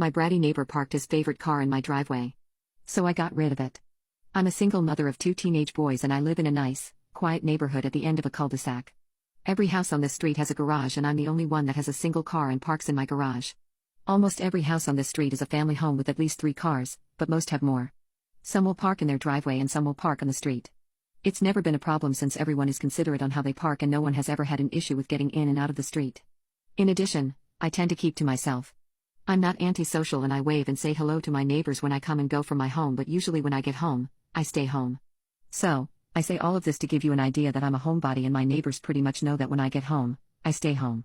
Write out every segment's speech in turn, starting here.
My bratty neighbor parked his favorite car in my driveway. So I got rid of it. I'm a single mother of 2 teenage boys and I live in a nice, quiet neighborhood at the end of a cul-de-sac. Every house on this street has a garage and I'm the only one that has a single car and parks in my garage. Almost every house on this street is a family home with at least 3 cars, but most have more. Some will park in their driveway and some will park on the street. It's never been a problem since everyone is considerate on how they park and no one has ever had an issue with getting in and out of the street. In addition, I tend to keep to myself. I'm not antisocial and I wave and say hello to my neighbors when I come and go from my home, but usually when I get home, I stay home. So, I say all of this to give you an idea that I'm a homebody and my neighbors pretty much know that when I get home, I stay home.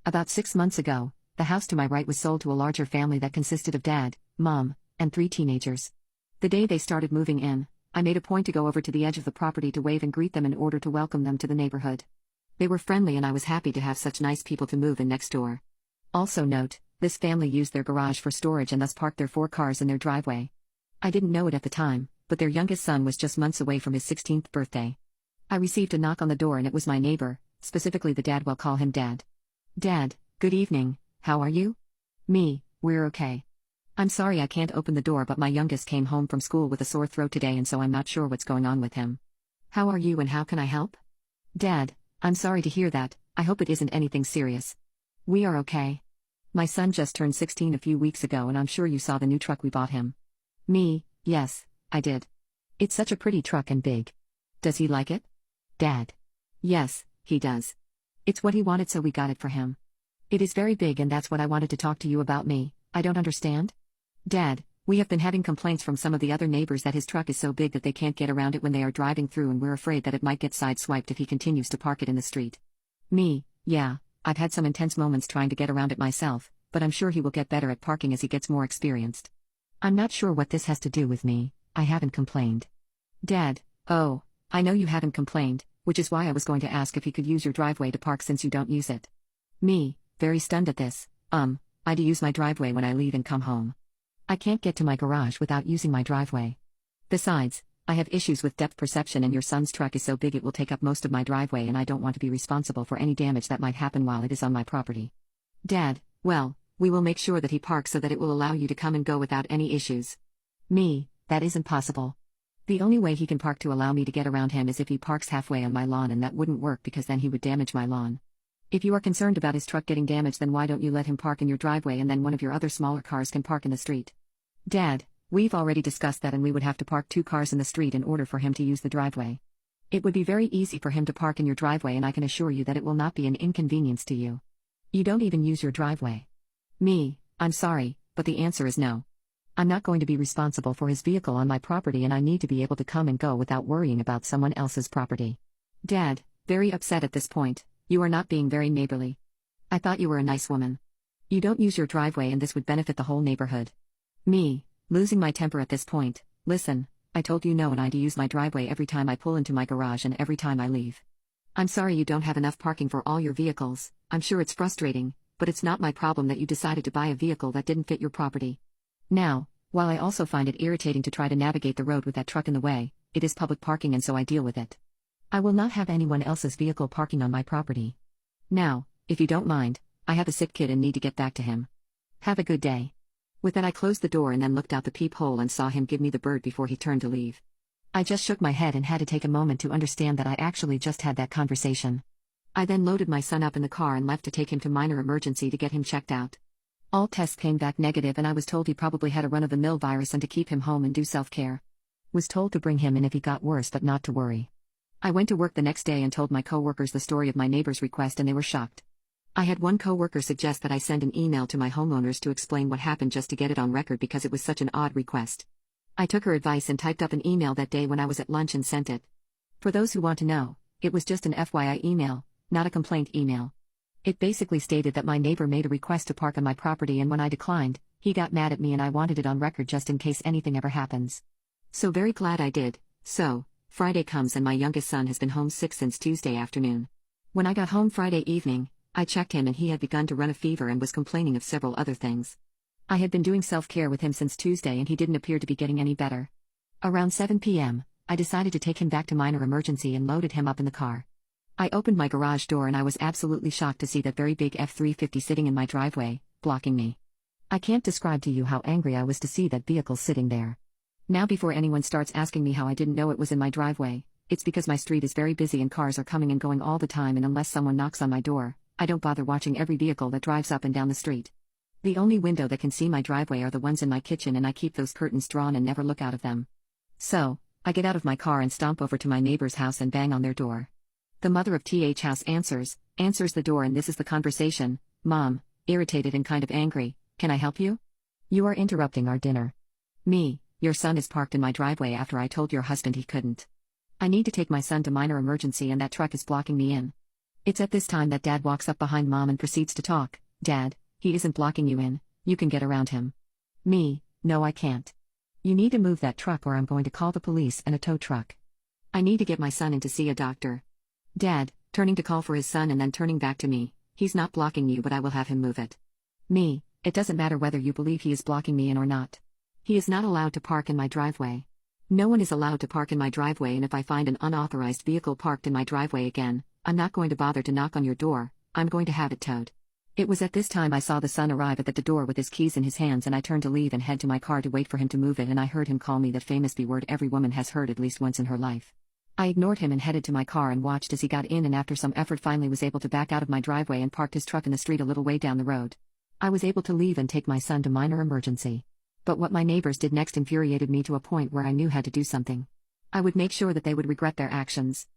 About 6 months ago, the house to my right was sold to a larger family that consisted of dad, mom, and 3 teenagers. The day they started moving in, I made a point to go over to the edge of the property to wave and greet them in order to welcome them to the neighborhood. They were friendly and I was happy to have such nice people to move in next door. Also note, this family used their garage for storage and thus parked their 4 cars in their driveway. I didn't know it at the time, but their youngest son was just months away from his 16th birthday. I received a knock on the door and it was my neighbor, specifically the dad. We'll call him Dad. Dad, good evening, how are you? Me, we're okay. I'm sorry I can't open the door, but my youngest came home from school with a sore throat today and so I'm not sure what's going on with him. How are you and how can I help? Dad, I'm sorry to hear that, I hope it isn't anything serious. We are okay. My son just turned 16 a few weeks ago and I'm sure you saw the new truck we bought him. Me, yes, I did. It's such a pretty truck and big. Does he like it? Dad. Yes, he does. It's what he wanted so we got it for him. It is very big and that's what I wanted to talk to you about. Me, I don't understand. Dad, we have been having complaints from some of the other neighbors that his truck is so big that they can't get around it when they are driving through and we're afraid that it might get sideswiped if he continues to park it in the street. Me, yeah, I've had some intense moments trying to get around it myself, but I'm sure he will get better at parking as he gets more experienced. I'm not sure what this has to do with me, I haven't complained. Dad, oh, I know you haven't complained, which is why I was going to ask if he could use your driveway to park since you don't use it. Me, very stunned at this, I do use my driveway when I leave and come home. I can't get to my garage without using my driveway. Besides, I have issues with depth perception and your son's truck is so big it will take up most of my driveway and I don't want to be responsible for any damage that might happen while it is on my property. Dad, well, we will make sure that he parks so that it will allow you to come and go without any issues. Me, that isn't possible. The only way he can park to allow me to get around him is if he parks halfway on my lawn and that wouldn't work because then he would damage my lawn. If you are concerned about his truck getting damaged, then why don't you let him park in your driveway and then one of your other smaller cars can park in the street? Dad, we've already discussed that and we would have to park 2 cars in the street in order for him to use the driveway. It would be very easy for him to park in your driveway and I can assure you that it will not be an inconvenience to you. You don't even use your driveway. Me, I'm sorry, but the answer is no. I'm not going to be responsible for his vehicle on my property and I need to be able to come and go without worrying about someone else's property. Dad, very upset at this point, you are not being very neighborly. I thought you were a nice woman. You don't use your driveway and this would benefit the whole neighborhood. Me, losing my temper at this point, listen, I told you no and I do use my driveway every time I pull into my garage and every time I leave. I'm sorry you don't have enough parking for all your vehicles, I'm sure it's frustrating, but it's not my problem that you decided to buy a vehicle that didn't fit your property. Now, while I also find it irritating to try to navigate the road with that truck in the way, it is public parking and so I deal with it. I will not have anyone else's vehicle parking on my property. Now, if you don't mind, I have a sick kid and need to get back to him. Have a good day. With that I closed the door and then looked out the peephole and saw him give me the bird before he turned to leave. I just shook my head and had to take a moment to understand that I actually just had that conversation. I then loaded my son up in the car and left to take him to minor emergency to get him checked out. All tests came back negative and I was told he probably had a run-of-the-mill virus and to keep him home and do self-care. Was told to bring him in if he got worse but not to worry. I went to work the next day and told my coworkers the story of my neighbor's request and they were shocked. I had one coworker suggest that I send an email to my homeowners to explain what happened just to get it on record because it was such an odd request. I took her advice and typed up an email that day when I was at lunch and sent it. For those who want to know, it was just an FYI email, not a complaint email. It basically stated that my neighbor made a request to park on my property and when I declined, he got mad at me and I wanted it on record just in case anything ever happens. So very glad I did. So, Friday comes and my youngest son has been home sick since Tuesday afternoon. When I got home Friday evening, I checked him and he had begun to run a fever and was complaining of several other things. I had been doing self-care with him since Tuesday and he didn't appear to be getting any better. Around 7 p.m., I decided to take him back to minor emergency and loaded him up in the car. I opened my garage door and I was absolutely shocked to see that very big F-350 sitting in my driveway, blocking me. I can't describe to you how angry I was to see that vehicle sitting there. Now, before anyone starts asking me how I didn't know it was in my driveway, it's because my street is very busy and cars are coming and going all the time, and unless someone knocks on my door, I don't bother watching every vehicle that drives up and down the street. The only window that can see my driveway are the ones in my kitchen, and I keep those curtains drawn and never look out of them. So, I get out of my car and stomp over to my neighbor's house and bang on their door. The mother of TH house answers the door, and this is the conversation. Mom, irritated and kind of angry, can I help you? You are interrupting our dinner. Me, your son is parked in my driveway after I told your husband he couldn't. I need to take my son to minor emergency and that truck is blocking me in. It's at this time that Dad walks up behind Mom and proceeds to talk. Dad, he isn't blocking you in, you can get around him. Me, no I can't. You need to move that truck or I'm going to call the police and a tow truck. I need to get my son in to see a doctor. Dad, turning to call for his son and then turning back to me, he's not blocking you but I will have him move it. Me, it doesn't matter whether you believe he is blocking me in or not. He is not allowed to park in my driveway. No one is allowed to park in my driveway, and if I find an unauthorized vehicle parked in my driveway again, I'm not going to bother to knock on your door, I'm going to have it towed. It was at this time I saw the son arrive at the door with his keys in his hands, and I turned to leave and head to my car to wait for him to move it, and I heard him call me the famous B word every woman has heard at least once in her life. I ignored him and headed to my car and watched as he got in, and after some effort finally was able to back out of my driveway and parked his truck in the street a little way down the road. I was able to leave and take my son to minor emergency. But what my neighbors did next infuriated me to a point where I knew how to do something. I would make sure that they would regret their actions.